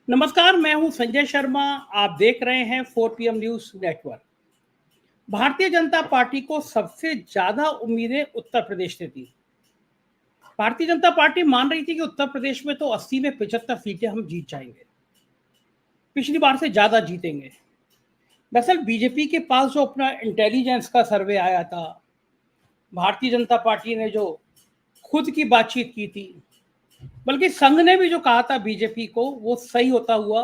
नमस्कार, मैं हूं संजय शर्मा। आप देख रहे हैं 4 PM news network. Bharatiya Janata party को सबसे ज्यादा उम्मीदें उत्तर प्रदेश से थी। भारतीय जनता पार्टी मान रही थी कि उत्तर प्रदेश में तो 80 में 75 सीटें हम जीत जाएंगे, पिछली बार से ज्यादा जीतेंगे। दरअसल बीजेपी के पास जो अपना इंटेलिजेंस का सर्वे आया था, भारतीय जनता पार्टी ने जो खुद की बातचीत की थी, बल्कि संघ ने भी जो कहा था बीजेपी को, वो सही होता हुआ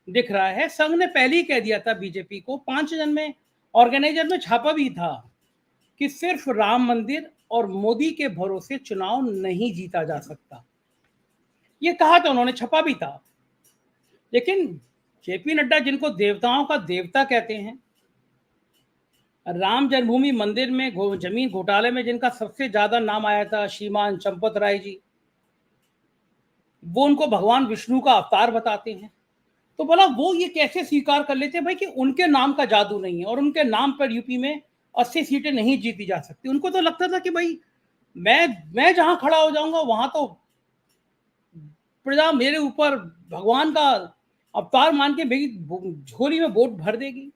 दिख रहा है। संघ ने पहले ही कह दिया था बीजेपी को, 5 जन में ऑर्गेनाइजर में छापा भी था कि सिर्फ राम मंदिर और मोदी के भरोसे चुनाव नहीं जीता जा सकता। ये कहा था उन्होंने, छपा भी था। लेकिन जेपी नड्डा, जिनको देवताओं का देवता कहते हैं, राम जन्मभूमि मंदिर में जमीन घोटाले में जिनका सबसे ज्यादा नाम आया था, श्रीमान चंपत राय जी, वो उनको भगवान विष्णु का अवतार बताते हैं। तो बोला वो ये कैसे स्वीकार कर लेते भाई कि उनके नाम का जादू नहीं है और उनके नाम पर यूपी में 80 सीटें नहीं जीती जा सकती। उनको तो लगता था कि भाई मैं जहां खड़ा हो जाऊंगा वहां तो प्रजा मेरे ऊपर भगवान का अवतार मान के मेरी झोली में वोट भर देगी।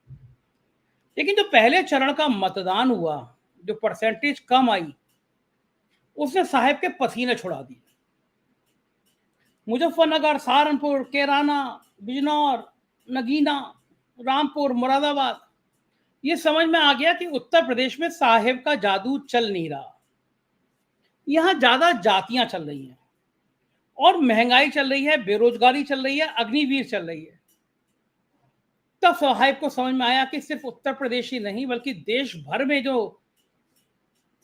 लेकिन जो पहले चरण का मतदान हुआ, जो परसेंटेज कम आई, उसने साहेब के पसीने छुड़ा दिए। मुजफ्फरनगर, सहारनपुर, कैराना, बिजनौर, नगीना, रामपुर, मुरादाबाद, ये समझ में आ गया कि उत्तर प्रदेश में साहेब का जादू चल नहीं रहा। यहां ज्यादा जातियां चल रही हैं और महंगाई चल रही है, बेरोजगारी चल रही है, अग्निवीर चल रही है। तब साहेब को समझ में आया कि सिर्फ उत्तर प्रदेश ही नहीं बल्कि देश भर में जो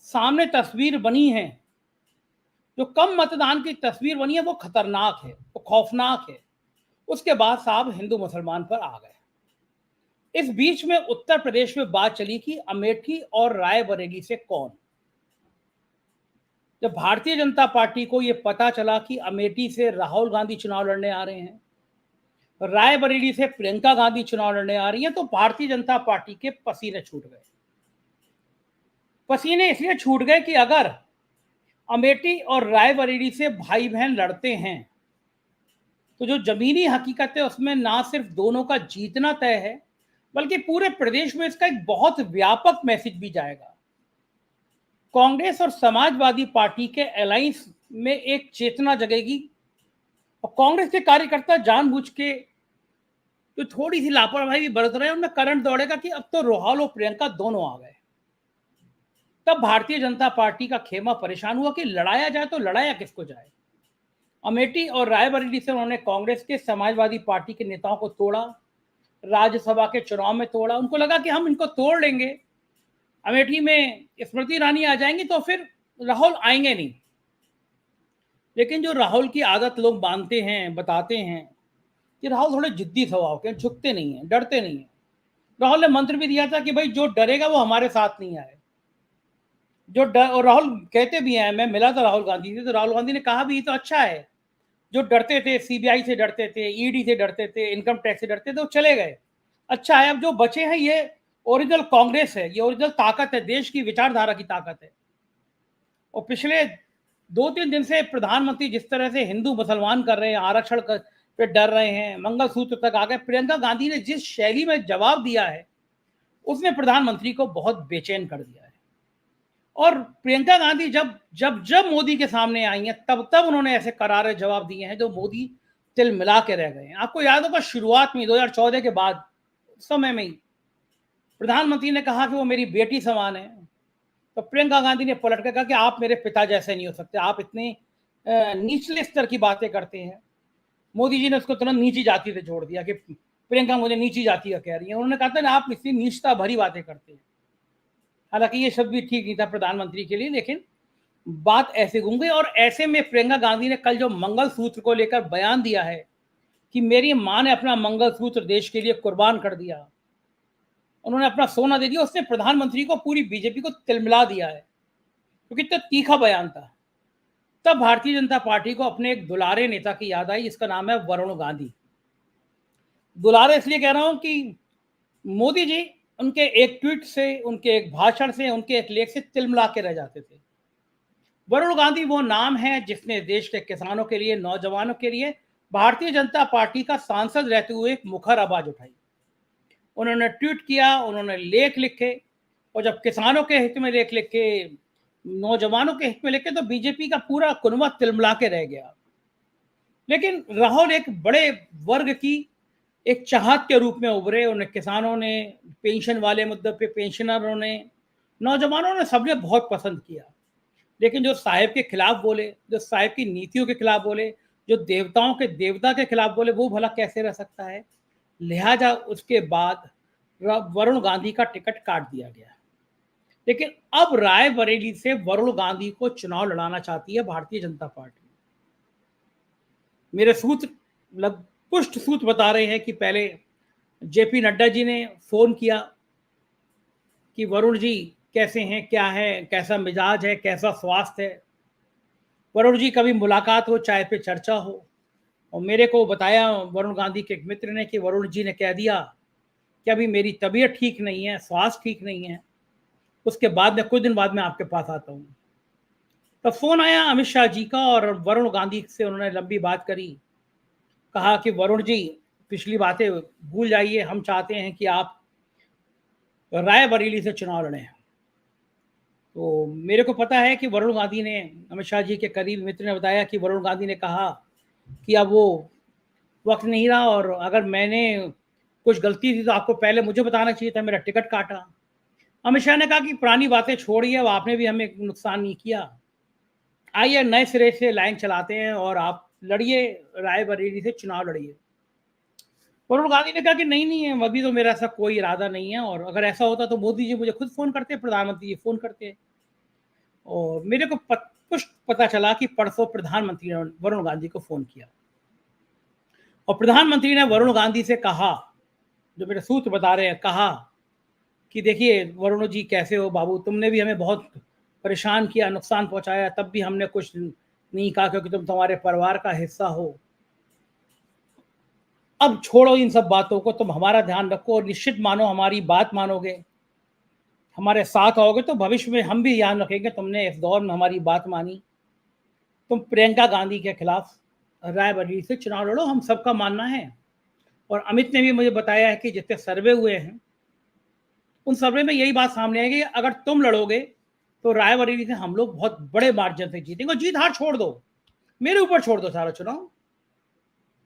सामने तस्वीर बनी है, जो कम मतदान की तस्वीर बनी है, वो खतरनाक है, वो खौफनाक है। उसके बाद साहब हिंदू मुसलमान पर आ गए। इस बीच में उत्तर प्रदेश में बात चली कि अमेठी और रायबरेली से कौन। जब भारतीय जनता पार्टी को यह पता चला कि अमेठी से राहुल गांधी चुनाव लड़ने आ रहे हैं, रायबरेली से प्रियंका गांधी चुनाव लड़ने आ रही हैं, तो भारतीय जनता पार्टी के पसीने छूट गए। पसीने इसलिए छूट गए कि अगर अमेठी और रायबरेली से भाई बहन लड़ते हैं तो जो जमीनी हकीकत है उसमें ना सिर्फ दोनों का जीतना तय है, बल्कि पूरे प्रदेश में इसका एक बहुत व्यापक मैसेज भी जाएगा। कांग्रेस और समाजवादी पार्टी के अलायंस में एक चेतना जगेगी और कांग्रेस के कार्यकर्ता जानबूझ के जो थोड़ी सी लापरवाही भी बरत रहे हैं, उनमें करंट दौड़ेगा कि अब तो राहुल और प्रियंका दोनों आ गए। तब भारतीय जनता पार्टी का खेमा परेशान हुआ कि लड़ाया जाए तो लड़ाया किसको जाए। अमेठी और रायबरेली से उन्होंने कांग्रेस के, समाजवादी पार्टी के नेताओं को तोड़ा, राज्यसभा के चुनाव में तोड़ा। उनको लगा कि हम इनको तोड़ लेंगे, अमेठी में स्मृति ईरानी आ जाएंगी तो फिर राहुल आएंगे नहीं। लेकिन जो राहुल की आदत लोग मानते हैं, बताते हैं कि राहुल थोड़े जिद्दी स्वभाव के, झुकते नहीं है, डरते नहीं है। राहुल ने मंत्र भी दिया था कि भाई जो डरेगा वो हमारे साथ नहीं आए, जो डर। और राहुल कहते भी हैं, मैं मिला था राहुल गांधी से, तो राहुल गांधी ने कहा भी तो अच्छा है, जो डरते थे, सीबीआई से डरते थे, ईडी से डरते थे, इनकम टैक्स से डरते थे, वो चले गए। अच्छा है, अब जो बचे हैं ये ओरिजिनल कांग्रेस है, ये ओरिजिनल ताकत है, देश की विचारधारा की ताकत है। और पिछले 2-3 दिन से प्रधानमंत्री जिस तरह से हिंदू मुसलमान कर रहे हैं, आरक्षण पे डर रहे हैं, मंगलसूत्र तक आ गए, प्रियंका गांधी ने जिस शैली में जवाब दिया है उसने प्रधानमंत्री को बहुत बेचैन कर दिया है। और प्रियंका गांधी जब जब जब मोदी के सामने आई हैं, तब तब उन्होंने ऐसे करारे जवाब दिए हैं जो मोदी तिल मिला के रह गए हैं। आपको याद होगा शुरुआत में 2014 के बाद समय में ही प्रधानमंत्री ने कहा कि वो मेरी बेटी समान है, तो प्रियंका गांधी ने पलट कर कहा कि आप मेरे पिता जैसे नहीं हो सकते, आप इतने निचले स्तर की बातें करते हैं। मोदी जी ने उसको तुरंत नीची जाति से जोड़ दिया कि प्रियंका मुझे नीची जाति का कह रही है। उन्होंने कहा था ना, आप इतनी नीचता भरी बातें करते हैं। हालांकि ये शब्द भी ठीक नहीं था प्रधानमंत्री के लिए, लेकिन बात ऐसे गूंगी। और ऐसे में प्रियंका गांधी ने कल जो मंगलसूत्र को लेकर बयान दिया है कि मेरी मां ने अपना मंगलसूत्र देश के लिए कुर्बान कर दिया, उन्होंने अपना सोना दे दिया, उसने प्रधानमंत्री को, पूरी बीजेपी को तिलमिला दिया है, क्योंकि तो तीखा बयान था। तब भारतीय जनता पार्टी को अपने एक दुलारे नेता की याद आई, जिसका नाम है वरुण गांधी। दुलारे इसलिए कह रहा हूं कि मोदी जी उनके एक ट्वीट से, उनके एक भाषण से, उनके एक लेख से तिलमिला के रह जाते थे। वरुण गांधी वो नाम है जिसने देश के किसानों के लिए, नौजवानों के लिए भारतीय जनता पार्टी का सांसद रहते हुए एक मुखर आवाज उठाई। उन्होंने ट्वीट किया, उन्होंने लेख लिखे, और जब किसानों के हित में लेख लिखे, नौजवानों के हित में लिखे, तो बीजेपी का पूरा कुनबा तिलमिला के रह गया। लेकिन राहुल एक बड़े वर्ग की एक चाहत के रूप में उभरे। उन्हें किसानों ने, पेंशन वाले मुद्दे पे पेंशनरों ने, नौजवानों ने, सबने बहुत पसंद किया। लेकिन जो साहिब के खिलाफ बोले, जो साहिब की नीतियों के खिलाफ बोले, जो देवताओं के देवता के खिलाफ बोले, वो भला कैसे रह सकता है। लिहाजा उसके बाद वरुण गांधी का टिकट काट दिया गया। लेकिन अब रायबरेली से वरुण गांधी को चुनाव लड़ाना चाहती है भारतीय जनता पार्टी। मेरे सूत्र, पुष्ट सूत्र बता रहे हैं कि पहले जेपी नड्डा जी ने फोन किया कि वरुण जी कैसे हैं, क्या है, कैसा मिजाज है, कैसा स्वास्थ्य है। वरुण जी कभी मुलाकात हो, चाय पे चर्चा हो। और मेरे को बताया वरुण गांधी के एक मित्र ने कि वरुण जी ने कह दिया कि अभी मेरी तबीयत ठीक नहीं है, स्वास्थ्य ठीक नहीं है, उसके बाद में कुछ दिन बाद में आपके पास आता हूँ। तब फोन आया अमित शाह जी का, और वरुण गांधी से उन्होंने लंबी बात करी। कहा कि वरुण जी, पिछली बातें भूल जाइए, हम चाहते हैं कि आप रायबरेली से चुनाव लड़ें। तो मेरे को पता है कि वरुण गांधी ने, अमित शाह जी के करीब मित्र ने बताया कि वरुण गांधी ने कहा कि अब वो वक्त नहीं रहा, और अगर मैंने कुछ गलती थी तो आपको पहले मुझे बताना चाहिए था, मेरा टिकट काटा। अमित शाह ने कहा कि पुरानी बातें छोड़िए, अब आपने भी हमें नुकसान नहीं किया, आइए नए सिरे से लाइन चलाते हैं और आप लड़िए, रायबरेली से चुनाव लड़िए। वरुण गांधी ने कहा कि नहीं नहीं, अभी तो मेरा ऐसा कोई इरादा नहीं है, और अगर ऐसा होता तो मोदी जी मुझे खुद फोन करते, प्रधानमंत्री जी फोन करते। और मेरे को पुष्ट पता चला कि परसों प्रधानमंत्री ने वरुण गांधी को फोन किया, और प्रधानमंत्री ने वरुण गांधी से कहा, जो मेरे सूत्र बता रहे हैं, कहा कि देखिए वरुण जी कैसे हो बाबू, तुमने भी हमें बहुत परेशान किया, नुकसान पहुंचाया, तब भी हमने कुछ नहीं कहा क्योंकि तुम तुम्हारे परिवार का हिस्सा हो। अब छोड़ो इन सब बातों को, तुम हमारा ध्यान रखो, और निश्चित मानो हमारी बात मानोगे, हमारे साथ आओगे तो भविष्य में हम भी ध्यान रखेंगे तुमने इस दौर में हमारी बात मानी। तुम प्रियंका गांधी के खिलाफ रायबरेली से चुनाव लड़ो, हम सबका मानना है। और अमित ने भी मुझे बताया है कि जितने सर्वे हुए हैं उन सर्वे में यही बात सामने आएगी, अगर तुम लड़ोगे तो रायबरेली से हम लोग बहुत बड़े मार्जिन से जीतेंगे। और जीत हार छोड़ दो, मेरे ऊपर छोड़ दो सारा चुनाव।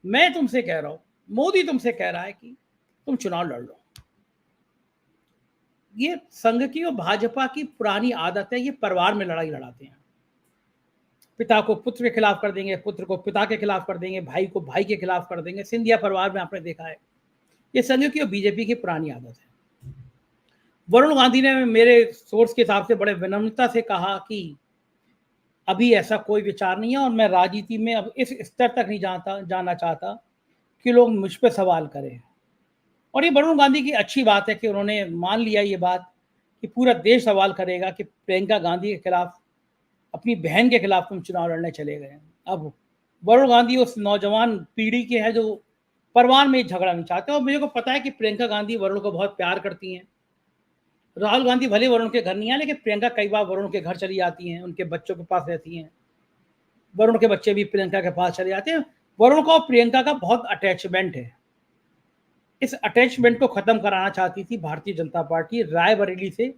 मैं तुमसे कह रहा हूं, मोदी तुमसे कह रहा है कि तुम चुनाव लड़ लो। ये संघ की और भाजपा की पुरानी आदत है, ये परिवार में लड़ाई लड़ाते हैं। पिता को पुत्र के खिलाफ कर देंगे, पुत्र को पिता के खिलाफ कर देंगे, भाई को भाई के खिलाफ कर देंगे। सिंधिया परिवार में आपने देखा है, ये संघ की और बीजेपी की पुरानी आदत है। वरुण गांधी ने मेरे सोर्स के हिसाब से बड़े विनम्रता से कहा कि अभी ऐसा कोई विचार नहीं है, और मैं राजनीति में अब इस स्तर तक नहीं जाना चाहता कि लोग मुझ पर सवाल करें। और ये वरुण गांधी की अच्छी बात है कि उन्होंने मान लिया ये बात कि पूरा देश सवाल करेगा कि प्रियंका गांधी के खिलाफ, अपनी बहन के खिलाफ तुम चुनाव लड़ने चले गए। अब वरुण गांधी उस नौजवान पीढ़ी के हैं जो परिवार में झगड़ा नहीं चाहते, और मुझे को पता है कि प्रियंका गांधी वरुण को बहुत प्यार करती हैं। राहुल गांधी भले वरुण के घर नहीं आए, लेकिन प्रियंका कई बार वरुण के घर चली जाती हैं, उनके बच्चों के पास रहती हैं। वरुण के बच्चे भी प्रियंका के पास चले जाते हैं। वरुण को प्रियंका का बहुत अटैचमेंट है। इस अटैचमेंट को खत्म कराना चाहती थी भारतीय जनता पार्टी, रायबरेली से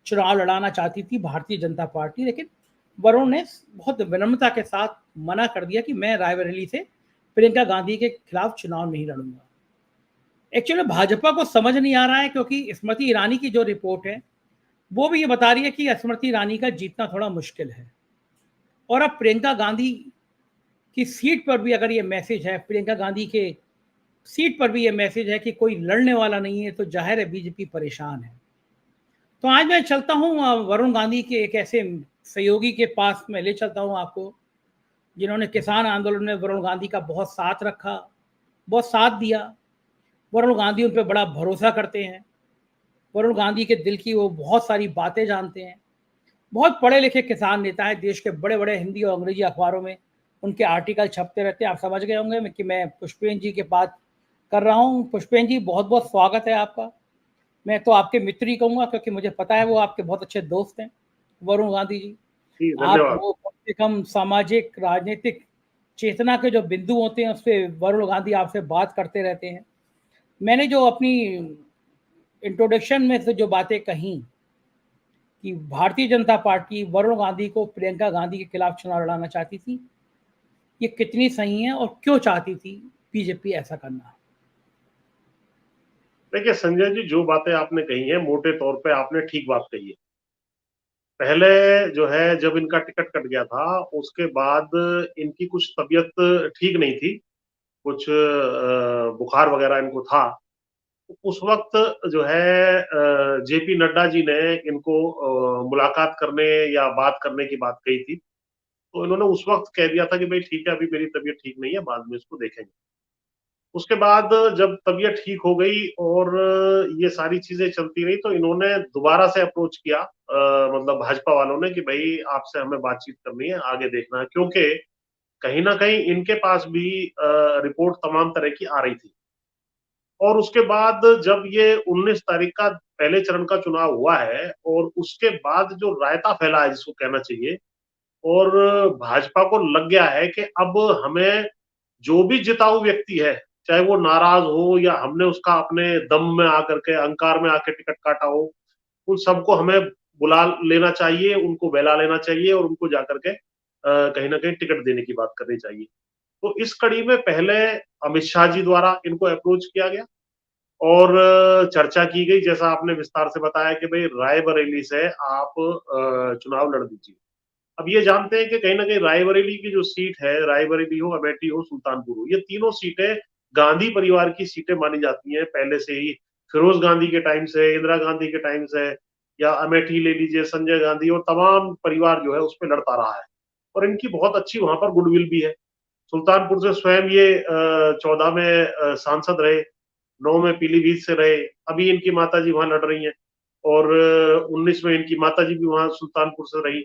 चुनाव लड़ाना चाहती थी भारतीय जनता पार्टी। लेकिन वरुण ने बहुत विनम्रता के साथ मना कर दिया कि मैं रायबरेली से प्रियंका गांधी के खिलाफ चुनाव नहीं लड़ूंगा। एक्चुअली भाजपा को समझ नहीं आ रहा है, क्योंकि स्मृति ईरानी की जो रिपोर्ट है वो भी ये बता रही है कि स्मृति ईरानी का जीतना थोड़ा मुश्किल है। और अब प्रियंका गांधी की सीट पर भी अगर ये मैसेज है, प्रियंका गांधी के सीट पर भी ये मैसेज है कि कोई लड़ने वाला नहीं है, तो जाहिर है बीजेपी परेशान है। तो आज मैं चलता हूँ वरुण गांधी के एक ऐसे सहयोगी के पास, मैं ले चलता हूँ आपको, जिन्होंने किसान आंदोलन में वरुण गांधी का बहुत साथ रखा, बहुत साथ दिया। वरुण गांधी उन पर बड़ा भरोसा करते हैं। वरुण गांधी के दिल की वो बहुत सारी बातें जानते हैं। बहुत पढ़े लिखे किसान नेता है, देश के बड़े बड़े हिंदी और अंग्रेजी अखबारों में उनके आर्टिकल छपते रहते हैं। आप समझ गए होंगे कि मैं पुष्पेन जी के बात कर रहा हूँ। पुष्पेन जी, बहुत बहुत स्वागत है आपका। मैं तो आपके मित्र ही कहूँगा, क्योंकि मुझे पता है वो आपके बहुत अच्छे दोस्त हैं, वरुण गांधी जी। आप धन्यवाद। वो कम से कम सामाजिक राजनीतिक चेतना के जो बिंदु होते हैं उस पर वरुण गांधी आपसे बात करते रहते हैं। मैंने जो अपनी इंट्रोडक्शन में से जो बातें कही कि भारतीय जनता पार्टी वरुण गांधी को प्रियंका गांधी के खिलाफ चुनाव लड़ाना चाहती थी, ये कितनी सही है और क्यों चाहती थी बीजेपी ऐसा करना? देखिए संजय जी, जो बातें आपने कही हैं मोटे तौर पे आपने ठीक बात कही है। पहले जो है जब इनका टिकट कट गया था उसके बाद इनकी कुछ तबीयत ठीक नहीं थी, कुछ बुखार वगैरह इनको था। उस वक्त जो है जेपी नड्डा जी ने इनको मुलाकात करने या बात करने की बात कही थी। तो इन्होंने उस वक्त कह दिया था कि भाई ठीक है, अभी मेरी तबीयत ठीक नहीं है, बाद में इसको देखेंगे। उसके बाद जब तबीयत ठीक हो गई और ये सारी चीजें चलती रही तो इन्होंने दोबारा से अप्रोच किया, मतलब भाजपा वालों ने, कि भाई आपसे हमें बातचीत करनी है, आगे देखना है, क्योंकि कहीं ना कहीं इनके पास भी रिपोर्ट तमाम तरह की आ रही थी। और उसके बाद जब ये 19 तारीख का पहले चरण का चुनाव हुआ है और उसके बाद जो रायता फैला है जिसको कहना चाहिए, और भाजपा को लग गया है कि अब हमें जो भी जिताऊ व्यक्ति है, चाहे वो नाराज हो या हमने उसका अपने दम में आकर के अहंकार में आके टिकट काटा हो, उन सबको हमें बुला लेना चाहिए, उनको बहला लेना चाहिए और उनको जाकर के कहीं ना कहीं टिकट देने की बात करनी चाहिए। तो इस कड़ी में पहले अमित शाह जी द्वारा इनको अप्रोच किया गया और चर्चा की गई, जैसा आपने विस्तार से बताया कि भाई रायबरेली से आप चुनाव लड़ दीजिए। अब ये जानते हैं कि कहीं ना कहीं रायबरेली की जो सीट है, रायबरेली हो, अमेठी हो, सुल्तानपुर हो, ये तीनों सीटें गांधी परिवार की सीटें मानी जाती हैं पहले से ही। फिरोज गांधी के टाइम से, इंदिरा गांधी के टाइम से, या अमेठी ले लीजिए, संजय गांधी, और तमाम परिवार जो है उस पर लड़ता रहा है और इनकी बहुत अच्छी वहां पर गुडविल भी है। सुल्तानपुर से स्वयं ये 14 में सांसद रहे, 9 में पीलीभीत से रहे, अभी इनकी माता जी वहां लड़ रही हैं, और 19 में इनकी माता जी भी वहां सुल्तानपुर से रही।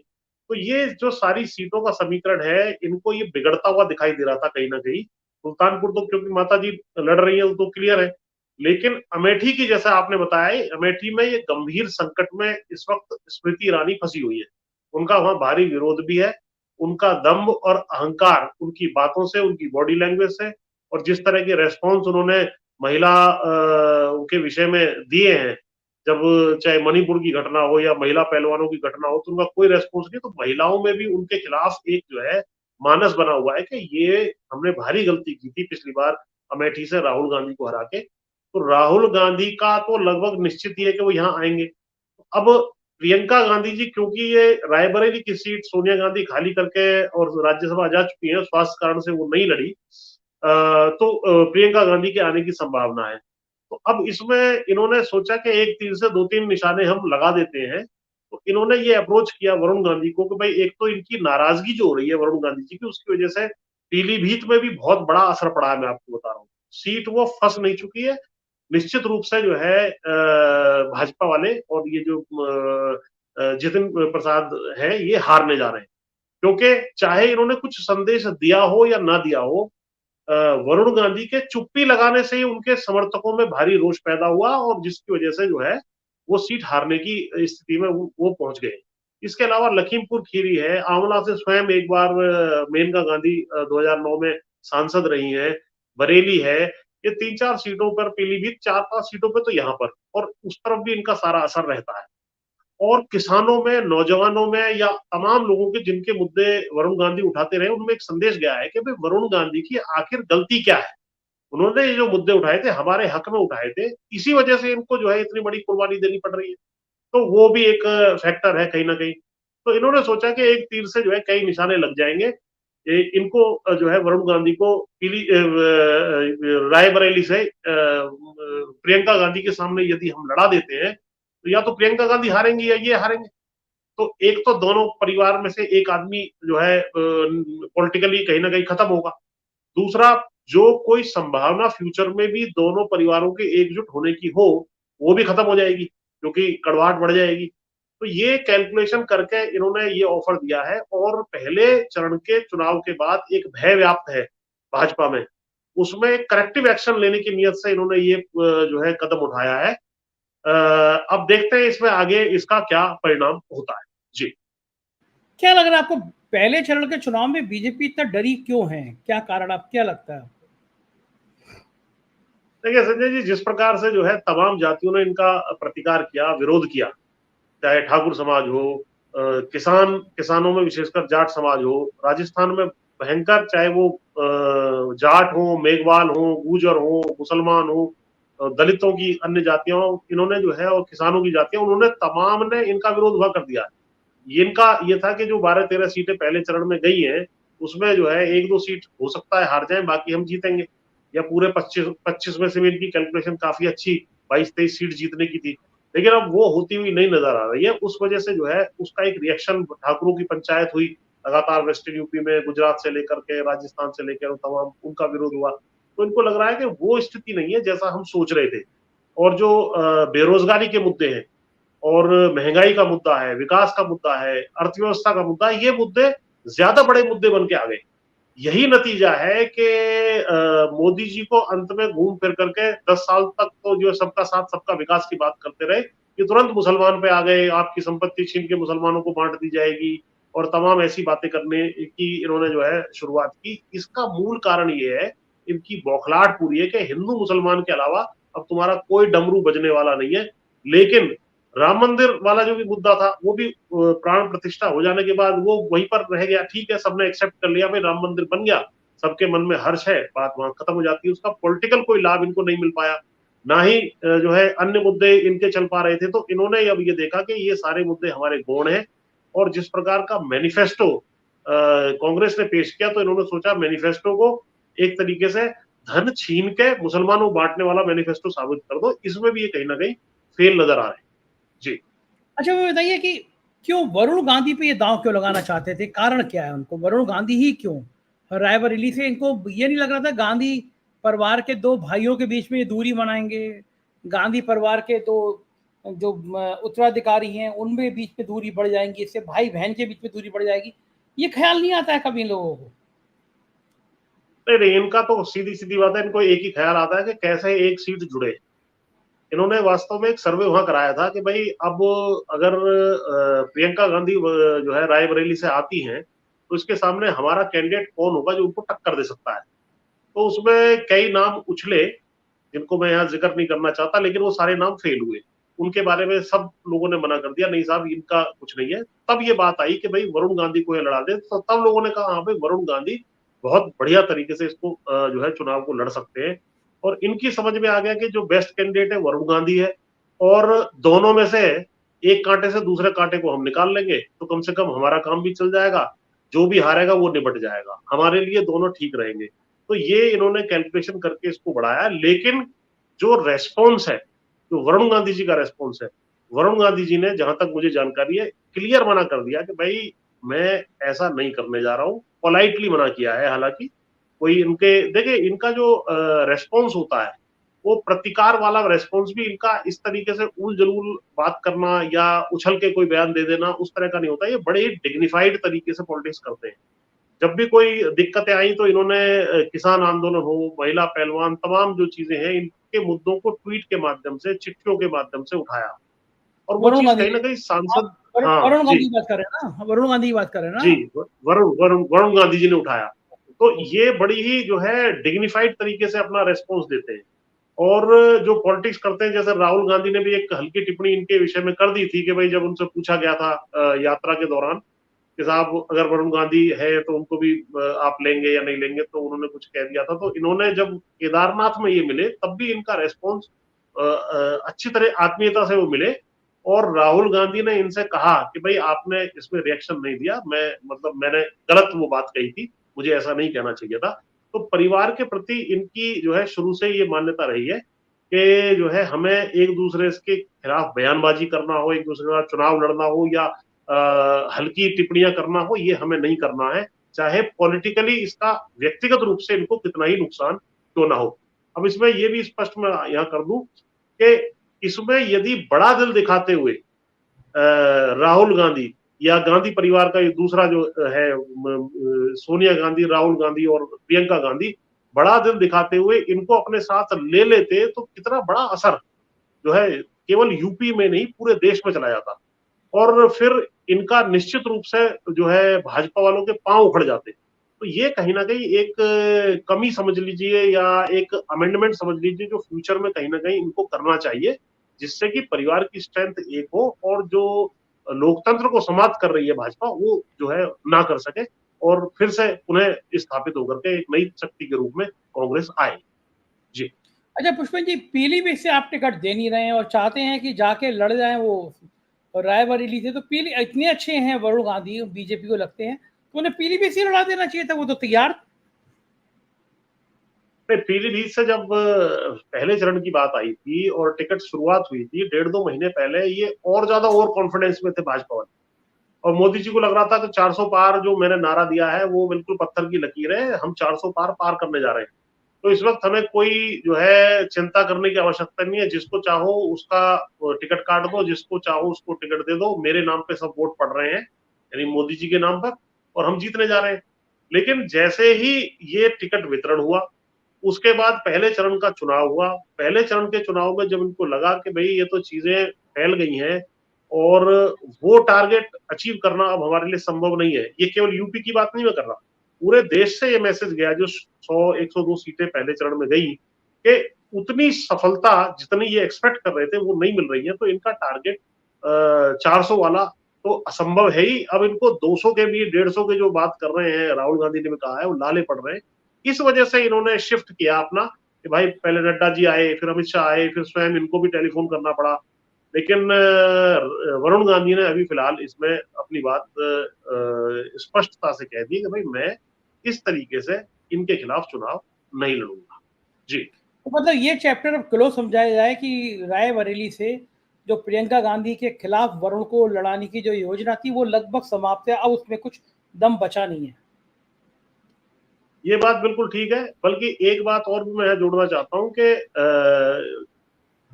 तो ये जो सारी सीटों का समीकरण है, इनको ये बिगड़ता हुआ दिखाई दे रहा था कहीं ना कहीं। सुल्तानपुर तो क्योंकि माता जी लड़ रही है तो क्लियर है, लेकिन अमेठी की, जैसा आपने बताया, अमेठी में ये गंभीर संकट में इस वक्त स्मृति ईरानी फंसी हुई है। उनका वहां भारी विरोध भी है। उनका दम्भ और अहंकार उनकी बातों से, उनकी बॉडी लैंग्वेज से, और जिस तरह के रेस्पॉन्स उन्होंने महिला उनके विषय में दिए हैं, जब चाहे मणिपुर की घटना हो या महिला पहलवानों की घटना हो, तो उनका कोई रेस्पॉन्स नहीं। तो महिलाओं में भी उनके खिलाफ एक जो है मानस बना हुआ है कि ये हमने भारी गलती की थी पिछली बार अमेठी से राहुल गांधी को हरा के। तो राहुल गांधी का तो लगभग निश्चित ही है कि वो यहाँ आएंगे। अब प्रियंका गांधी जी, क्योंकि ये रायबरेली की सीट सोनिया गांधी खाली करके और राज्यसभा जा चुकी है, स्वास्थ्य कारण से वो नहीं लड़ी, तो प्रियंका गांधी के आने की संभावना है। तो अब इसमें इन्होंने सोचा कि एक तीर से दो तीन निशाने हम लगा देते हैं। तो इन्होंने ये अप्रोच किया वरुण गांधी को कि भाई एक तो इनकी नाराजगी जो हो रही है वरुण गांधी जी की, उसकी वजह से पीलीभीत में भी बहुत बड़ा असर पड़ा है। मैं आपको बता रहा हूँ, सीट वो फंस नहीं चुकी है, निश्चित रूप से जो है भाजपा वाले और ये जो जितिन प्रसाद है ये हारने जा रहे हैं। क्योंकि चाहे इन्होंने कुछ संदेश दिया हो या ना दिया हो, वरुण गांधी के चुप्पी लगाने से ही उनके समर्थकों में भारी रोष पैदा हुआ और जिसकी वजह से जो है वो सीट हारने की स्थिति में वो पहुंच गए। इसके अलावा लखीमपुर खीरी है, आंवला से स्वयं एक बार मेनका गांधी 2009 में सांसद रही हैं, बरेली है, ये 3-4 सीटों पर, पीलीभीत 4-5 सीटों पर, तो यहाँ पर, और उस तरफ भी इनका सारा असर रहता है। और किसानों में, नौजवानों में, या तमाम लोगों के जिनके मुद्दे वरुण गांधी उठाते रहे, उनमें एक संदेश गया है कि भाई वरुण गांधी की आखिर गलती क्या है। उन्होंने ये जो मुद्दे उठाए थे हमारे हक में उठाए थे, इसी वजह से इनको जो है इतनी बड़ी कुर्बानी देनी पड़ रही है। तो वो भी एक फैक्टर है कहीं ना कहीं। तो इन्होंने सोचा कि एक तीर से जो है कई निशाने लग जाएंगे। इनको जो है वरुण गांधी को पीली रायबरेली से प्रियंका गांधी के सामने यदि हम लड़ा देते हैं, तो या तो प्रियंका गांधी हारेंगी या ये हारेंगे। तो एक तो दोनों परिवार में से एक आदमी जो है पॉलिटिकली कहीं ना कहीं खत्म होगा। दूसरा, जो कोई संभावना फ्यूचर में भी दोनों परिवारों के एकजुट होने की हो, वो भी खत्म हो जाएगी, क्योंकि कड़वाहट बढ़ जाएगी। तो ये कैलकुलेशन करके इन्होंने ये ऑफर दिया है, और पहले चरण के चुनाव के बाद एक भय व्याप्त है भाजपा में, उसमें करेक्टिव एक्शन लेने की नियत से इन्होंने ये जो है कदम उठाया है। अब देखते हैं इसमें आगे इसका क्या परिणाम होता है। जी, क्या लग रहा है आपको, पहले चरण के चुनाव में बीजेपी इतना डरी क्यों है, क्या कारण, आप क्या लगता है? देखिए संजय जी, जिस प्रकार से जो है तमाम जातियों ने इनका प्रतिकार किया, विरोध किया, चाहे ठाकुर समाज हो, किसानों में विशेषकर जाट समाज हो, राजस्थान में भयंकर, चाहे वो जाट हो, मेघवाल हो, गुर्जर हो, मुसलमान हो, दलितों की अन्य जातियां हो, इन्होंने जो है, और किसानों की जातियां, उन्होंने तमाम ने इनका विरोध हुआ कर दिया। इनका ये था कि जो 12-13 सीटें पहले चरण में गई हैं, उसमें जो है 1-2 सीट हो सकता है हार जाए, बाकी हम जीतेंगे, या पूरे 25 में से भी इनकी कैलकुलेशन काफी अच्छी 22-23 सीट जीतने की थी। लेकिन अब वो होती हुई नहीं नजर आ रही है। उस वजह से जो है उसका एक रिएक्शन, ठाकुरों की पंचायत हुई लगातार वेस्टर्न यूपी में, गुजरात से लेकर के राजस्थान से लेकर तमाम, उनका विरोध हुआ। तो इनको लग रहा है कि वो स्थिति नहीं है जैसा हम सोच रहे थे। और जो बेरोजगारी के मुद्दे हैं, और महंगाई का मुद्दा है, विकास का मुद्दा है, अर्थव्यवस्था का मुद्दा है, ये मुद्दे ज्यादा बड़े मुद्दे बन के आ गए। यही नतीजा है कि मोदी जी को अंत में घूम फिर करके 10 साल तक तो जो सबका साथ सबका विकास की बात करते रहे, ये तुरंत मुसलमान पे आ गए, आपकी संपत्ति छीन के मुसलमानों को बांट दी जाएगी, और तमाम ऐसी बातें करने की इन्होंने जो है शुरुआत की। इसका मूल कारण ये है, इनकी बौखलाहट पूरी है कि हिंदू मुसलमान के अलावा अब तुम्हारा कोई डमरू बजने वाला नहीं है। लेकिन राम मंदिर वाला जो भी मुद्दा था, वो भी प्राण प्रतिष्ठा हो जाने के बाद वो वहीं पर रह गया। ठीक है, सबने एक्सेप्ट कर लिया, भाई राम मंदिर बन गया, सबके मन में हर्ष है, बात वहां खत्म हो जाती है। उसका पॉलिटिकल कोई लाभ इनको नहीं मिल पाया, ना ही जो है अन्य मुद्दे इनके चल पा रहे थे। तो इन्होंने अब ये देखा कि ये सारे मुद्दे हमारे गौण हैं, और जिस प्रकार का मैनिफेस्टो कांग्रेस ने पेश किया, तो इन्होंने सोचा मैनिफेस्टो को एक तरीके से धन छीन के मुसलमानों को बांटने वाला मैनिफेस्टो साबित कर दो। इसमें भी ये कहीं ना कहीं फेल नजर आ रहे हैं जी। अच्छा, वो बताइए कि क्यों वरुण गांधी पे ये दांव क्यों लगाना चाहते थे, कारण क्या है उनको, वरुण गांधी ही क्यों? रायबरेली से इनको ये नहीं लग रहा था गांधी परिवार के दो भाइयों के बीच में ये दूरी बनाएंगे, गांधी परिवार के दो जो उत्तराधिकारी हैं उनमें बीच में दूरी बढ़ जाएंगी, इससे भाई बहन के बीच में दूरी बढ़ जाएगी? ये ख्याल नहीं आता है कभी इन लोगों को? नहीं नहीं, इनका तो सीधी सीधी बात है, इनको एक ही ख्याल आता है कि कैसे एक सीट जुड़े। इन्होंने वास्तव में एक सर्वे वहां कराया था कि भाई अब अगर प्रियंका गांधी जो है रायबरेली से आती हैं, तो इसके सामने हमारा कैंडिडेट कौन होगा जो उनको टक्कर दे सकता है। तो उसमें कई नाम उछले, जिनको मैं यहाँ जिक्र नहीं करना चाहता, लेकिन वो सारे नाम फेल हुए। उनके बारे में सब लोगों ने मना कर दिया, नहीं साहब इनका कुछ नहीं है। तब ये बात आई कि भाई वरुण गांधी को ये लड़ा दे, तो तब लोगों ने कहा हाँ भाई वरुण गांधी बहुत बढ़िया तरीके से इसको जो है चुनाव को लड़ सकते हैं। और इनकी समझ में आ गया कि जो बेस्ट कैंडिडेट है वरुण गांधी है, और दोनों में से एक कांटे से दूसरे कांटे को हम निकाल लेंगे, तो कम से कम हमारा काम भी चल जाएगा, जो भी हारेगा वो निपट जाएगा, हमारे लिए दोनों ठीक रहेंगे। तो ये इन्होंने कैलकुलेशन करके इसको बढ़ाया। लेकिन जो रेस्पॉन्स है, जो वरुण गांधी जी का रेस्पॉन्स है, वरुण गांधी जी ने, जहां तक मुझे जानकारी है, क्लियर मना कर दिया कि भाई मैं ऐसा नहीं करने जा रहा हूं। पोलाइटली मना किया है, हालांकि कोई इनके, देखिए इनका जो रेस्पॉन्स होता है, वो प्रतिकार वाला रेस्पॉन्स भी इनका इस तरीके से उल जलूल बात करना या उछल के कोई बयान दे देना उस तरह का नहीं होता। ये बड़े ही डिग्निफाइड तरीके से पॉलिटिक्स करते हैं। जब भी कोई दिक्कतें आई तो इन्होंने किसान आंदोलन हो, महिला पहलवान, तमाम जो चीजें हैं, इनके मुद्दों को ट्वीट के माध्यम से, चिट्ठियों के माध्यम से उठाया, और वो वरुण चीज गांधी, कहीं ना कहीं आप सांसद, वरुण हाँ वरुण गांधी जी, की बात कर रहे हैं ना, वरुण गांधी की बात कर रहे हैं जी, ना? वरुण वरुण वरुण गांधी जी ने उठाया। तो ओके। ये बड़ी ही जो है डिग्निफाइड तरीके से अपना रेस्पॉन्स देते हैं। और जो पॉलिटिक्स करते हैं, जैसे राहुल गांधी ने भी एक हल्की टिप्पणी इनके विषय में कर दी थी कि भाई जब उनसे पूछा गया था यात्रा के दौरान कि साहब अगर वरुण गांधी है तो उनको भी आप लेंगे या नहीं लेंगे, तो उन्होंने कुछ कह दिया था। तो इन्होंने जब केदारनाथ में ये मिले, तब भी इनका रेस्पॉन्स अच्छी तरह आत्मीयता से वो मिले, और राहुल गांधी ने इनसे कहा कि भाई आपने इसमें रिएक्शन नहीं दिया, मैं मतलब मैंने गलत वो बात कही थी, मुझे ऐसा नहीं कहना चाहिए था। तो परिवार के प्रति इनकी जो है शुरू से ये मान्यता रही है कि जो है हमें एक दूसरे के खिलाफ बयानबाजी करना हो, एक दूसरे के साथ चुनाव लड़ना हो, या हल्की टिप्पणियां करना हो, ये हमें नहीं करना है, चाहे पॉलिटिकली इसका व्यक्तिगत रूप से इनको कितना ही नुकसान क्यों ना हो। अब इसमें ये भी स्पष्ट मैं यहाँ कर दूं कि इसमें यदि बड़ा दिल दिखाते हुए राहुल गांधी या गांधी परिवार का ये दूसरा जो है सोनिया गांधी, राहुल गांधी और प्रियंका गांधी, बड़ा दिल दिखाते हुए इनको अपने साथ ले लेते, तो कितना बड़ा असर जो है केवल यूपी में नहीं पूरे देश में चला जाता। और फिर इनका निश्चित रूप से जो है भाजपा वालों के पांव उखड़ जाते। तो ये कहीं ना कहीं एक कमी समझ लीजिए या एक अमेंडमेंट समझ लीजिए जो फ्यूचर में कहीं ना कहीं इनको करना चाहिए, जिससे कि परिवार की स्ट्रेंथ एक हो और जो लोकतंत्र को समाप्त कर रही है भाजपा वो जो है ना कर सके और फिर से पुनः स्थापित होकर के एक नई शक्ति के रूप में कांग्रेस आए। जी। अच्छा पुष्पन जी, पीलीभीत से आप टिकट दे नहीं रहे हैं और चाहते हैं कि जाके लड़ जाएं वो रायबरेली से, तो पीली इतने अच्छे हैं वरुण गांधी बीजेपी को लगते हैं, तो उन्हें पीलीभीत से लड़ा देना चाहिए था, वो तो तैयार। पीलीभीत से जब पहले चरण की बात आई थी और टिकट शुरुआत हुई थी 1.5-2 महीने पहले, ये और ज्यादा ओवर कॉन्फिडेंस में थे भाजपा वाले और मोदी जी को लग रहा था कि 400 पार जो मैंने नारा दिया है वो बिल्कुल पत्थर की लकीर है, हम 400 पार पार करने जा रहे हैं। तो इस वक्त हमें कोई जो है चिंता करने की आवश्यकता नहीं है, जिसको चाहो उसका टिकट काट दो, जिसको चाहो उसको टिकट दे दो, मेरे नाम पे सब वोट पड़ रहे हैं यानी मोदी जी के नाम पर और हम जीतने जा रहे हैं। लेकिन जैसे ही ये टिकट वितरण हुआ उसके बाद पहले चरण का चुनाव हुआ, पहले चरण के चुनाव में जब इनको लगा कि भाई ये तो चीजें फैल गई हैं और वो टारगेट अचीव करना अब हमारे लिए संभव नहीं है, ये केवल यूपी की बात नहीं मैं कर रहा, पूरे देश से ये मैसेज गया जो 100-102 सीटें पहले चरण में गई कि उतनी सफलता जितनी ये एक्सपेक्ट कर रहे थे वो नहीं मिल रही है, तो इनका टारगेट 400 वाला तो असंभव है ही। अब इनको 200 के भी 150 के जो बात कर रहे हैं राहुल गांधी ने भी कहा है वो लाले पड़ रहे हैं। इस वजह से इन्होंने शिफ्ट किया अपना कि भाई पहले नड्डा जी आए, फिर अमित शाह आए, फिर स्वयं इनको भी टेलीफोन करना पड़ा। लेकिन वरुण गांधी ने अभी फिलहाल इसमें अपनी बात स्पष्टता से कह दी कि भाई मैं इस तरीके से इनके खिलाफ चुनाव नहीं लड़ूंगा। जी। तो मतलब ये चैप्टर अब क्लोज समझाया जाए कि रायबरेली से जो प्रियंका गांधी के खिलाफ वरुण को लड़ाने की जो योजना थी वो लगभग समाप्त है, अब उसमें कुछ दम बचा नहीं है। ये बात बिल्कुल ठीक है, बल्कि एक बात और भी मैं जोड़ना चाहता हूं कि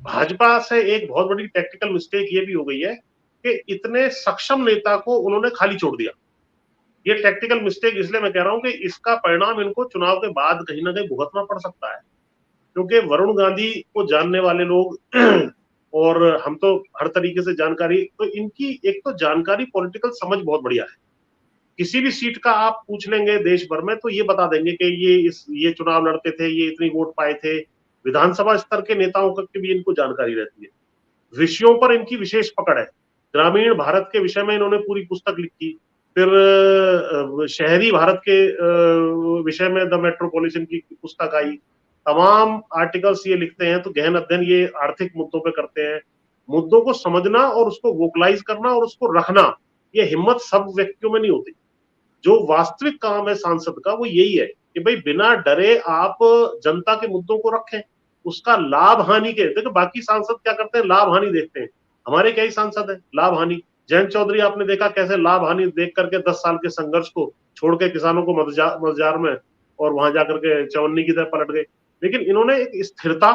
भाजपा से एक बहुत बड़ी टेक्निकल मिस्टेक ये भी हो गई है कि इतने सक्षम नेता को उन्होंने खाली छोड़ दिया। ये टेक्निकल मिस्टेक इसलिए मैं कह रहा हूं कि इसका परिणाम इनको चुनाव के बाद कहीं ना कहीं भुगतना पड़ सकता है, क्योंकि वरुण गांधी को जानने वाले लोग और हम तो हर तरीके से जानकारी, तो इनकी एक तो जानकारी पॉलिटिकल समझ बहुत बढ़िया है, किसी भी सीट का आप पूछ लेंगे देश भर में तो ये बता देंगे कि ये चुनाव लड़ते थे, ये इतनी वोट पाए थे। विधानसभा स्तर के नेताओं की भी इनको जानकारी रहती है, विषयों पर इनकी विशेष पकड़ है। ग्रामीण भारत के विषय में इन्होंने पूरी पुस्तक लिखी, फिर शहरी भारत के विषय में द मेट्रोपॉलिटन की पुस्तक आई, तमाम आर्टिकल्स ये लिखते हैं, तो गहन अध्ययन ये आर्थिक मुद्दों पे करते हैं। मुद्दों को समझना और उसको वोकलाइज करना और उसको रखना, ये हिम्मत सब व्यक्तियों में नहीं होती। जो वास्तविक काम है सांसद का वो यही है कि भाई बिना डरे आप जनता के मुद्दों को रखें, उसका लाभ हानि के, देखो बाकी सांसद क्या करते हैं, लाभ हानि देखते हैं, हमारे क्या ही सांसद है लाभ हानि। जयंत चौधरी आपने देखा कैसे लाभ हानि देख करके 10 साल के संघर्ष को छोड़ के किसानों को मदजार में और वहां जाकर के चवन्नी की तरह पलट गए। लेकिन इन्होंने एक स्थिरता,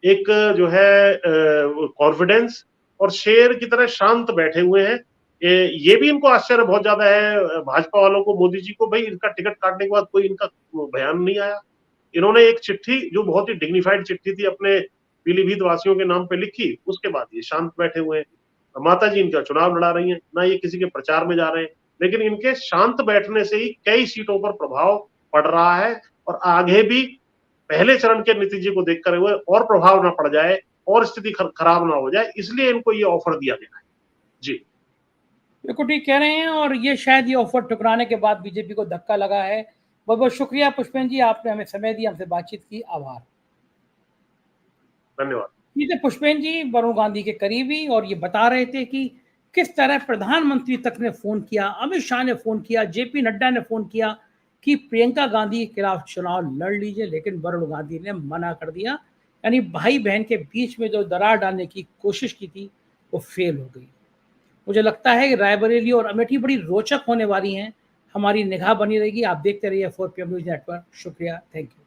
एक जो है कॉन्फिडेंस और शेर की तरह शांत बैठे हुए हैं। ये भी इनको आश्चर्य बहुत ज्यादा है भाजपा वालों को, मोदी जी को, भाई इनका टिकट काटने के बाद कोई इनका बयान नहीं आया। इन्होंने एक चिट्ठी जो बहुत ही डिग्निफाइड चिट्ठी थी अपने पीलीभीत वासियों के नाम पे लिखी, उसके बाद ये शांत बैठे हुए हैं। माता जी इनका चुनाव लड़ा रही हैं, ना ये किसी के प्रचार में जा रहे हैं, लेकिन इनके शांत बैठने से ही कई सीटों पर प्रभाव पड़ रहा है और आगे भी पहले चरण के नतीजे को देखकर हुए और प्रभाव ना पड़ जाए और स्थिति खराब ना हो जाए, इसलिए इनको ये ऑफर दिया गया है। जी बिल्कुल ठीक कह रहे हैं, और ये शायद ये ऑफर ठुकराने के बाद बीजेपी को धक्का लगा है। बहुत बहुत शुक्रिया पुष्पेन जी, आपने हमें समय दिया, हमसे बातचीत की, आभार। धन्यवाद। ये थे पुष्पेन जी, वरुण गांधी के करीबी, और ये बता रहे थे कि किस तरह प्रधानमंत्री तक ने फोन किया, अमित शाह ने फोन किया, जेपी नड्डा ने फोन किया कि प्रियंका गांधी के खिलाफ चुनाव लड़ लीजिए, लेकिन वरुण गांधी ने मना कर दिया। यानी भाई बहन के बीच में जो दरार डालने की कोशिश की थी वो फेल हो गई। मुझे लगता है कि रायबरेली और अमेठी बड़ी रोचक होने वाली हैं, हमारी निगाह बनी रहेगी। आप देखते रहिए 4PM न्यूज़ नेटवर्क। शुक्रिया, थैंक यू।